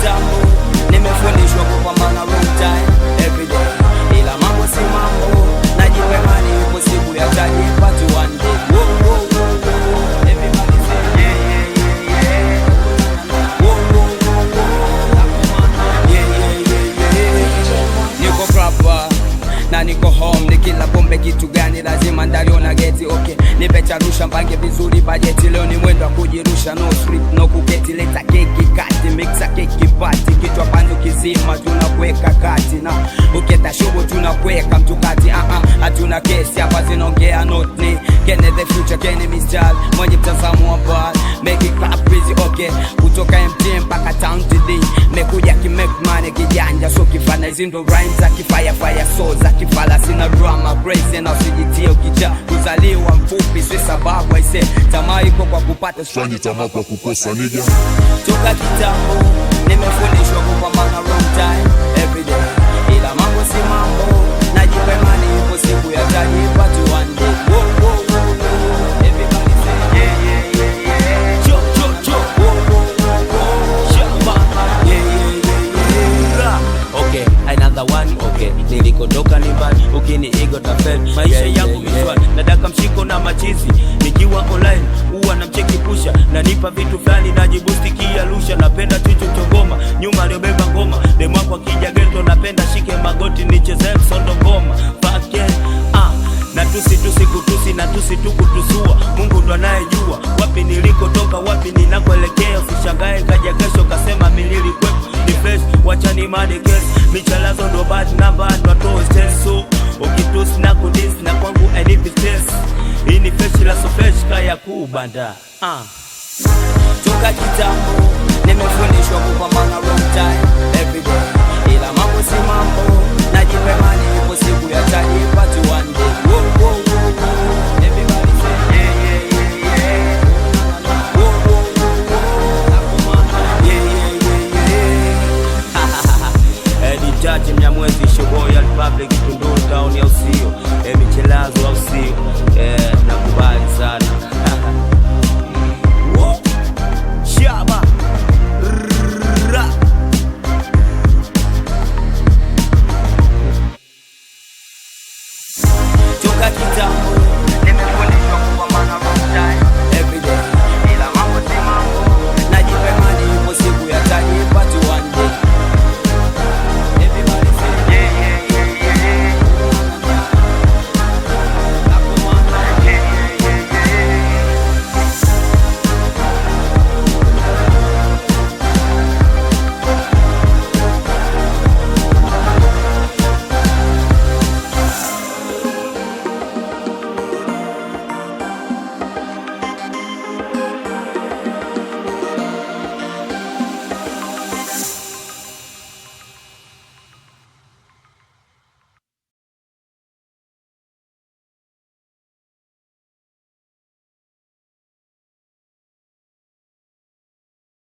kitambo, nimefundishwa kupambana wrong time every day. Ila mambo si mambo, najipa imani ipo siku ya taji patu one day. Whoa, whoa, whoa, whoa. Everybody say yeah, yeah, yeah, yeah. Whoa, whoa, whoa, whoa. Yeah, yeah, yeah, yeah. Niko proper na niko home, nikila pombe kitu gani lazima ndaliona geti. Okay, nimecharusha mpange vizuri bajeti, leo ni mwendo wa kujirusha, no script no kuketi, leta keki kati, mixa keki party, kichwa pandu kizima tunakuweka kati, na uketa shubu tunakuweka mtukati. Hatuna kesi hapa zinaongea not ni Kene the future, Kene Mr. mwenye mtazamo wa ball, make it clap busy. Okay, kutoka MT mpaka town TD, mekuja ki make money kijanja, so kifana zindo rhymes za kifire fire, so za kifala sina drama crazy, na usijitie ukicha kuzaliwa mfupi, si sababu aise tamaa iko kwa kupata, sifanyi tamaa kwa kukosa nija. Toka kitambo nimefundishwa kupambana wrong time every day. Ila mambo si mambo, najipa imani ipo siku ya taji patu one day. Whoa, whoa, whoa, whoa. Everybody say yeah, yeah, yeah, yeah. Cho, cho, cho. Whoa, whoa, whoa, whoa. Shamba. Yeah, yeah, yeah, yeah. Okay, another one. Okay, nilikotoka ni mbali, ukini ego tafel. Maisha yangu mishwari, nadaka mshiko na machizi. Nikiwa online, uwa na mcheki pusha, nanipa vitu flani, najibusti kia lusha. Napenda chuchu chongoma, nyuma liobeba ngoma. Demu wako akija ghetto, napenda shike magoti, nicheze msondo ngoma. Fuck yeah, na tusi kutusi, na tusi kutusua. Mungu ndo anayejua wapi nilikotoka, wapi ninakoelekea. Usishangae kaja kesho kasema milili kwepo ni fresh, wacha ni made case. Michalazo ndo bad number, ndo toa stress. So ukitusi na kudis na kwangu I need stress. Hii ni fresh la so fresh kaya kubanda. Toka kitambo nimefundishwa kupambana wrong time every day. Ila mambo si mambo, najipa imani ipo siku ya taji patu one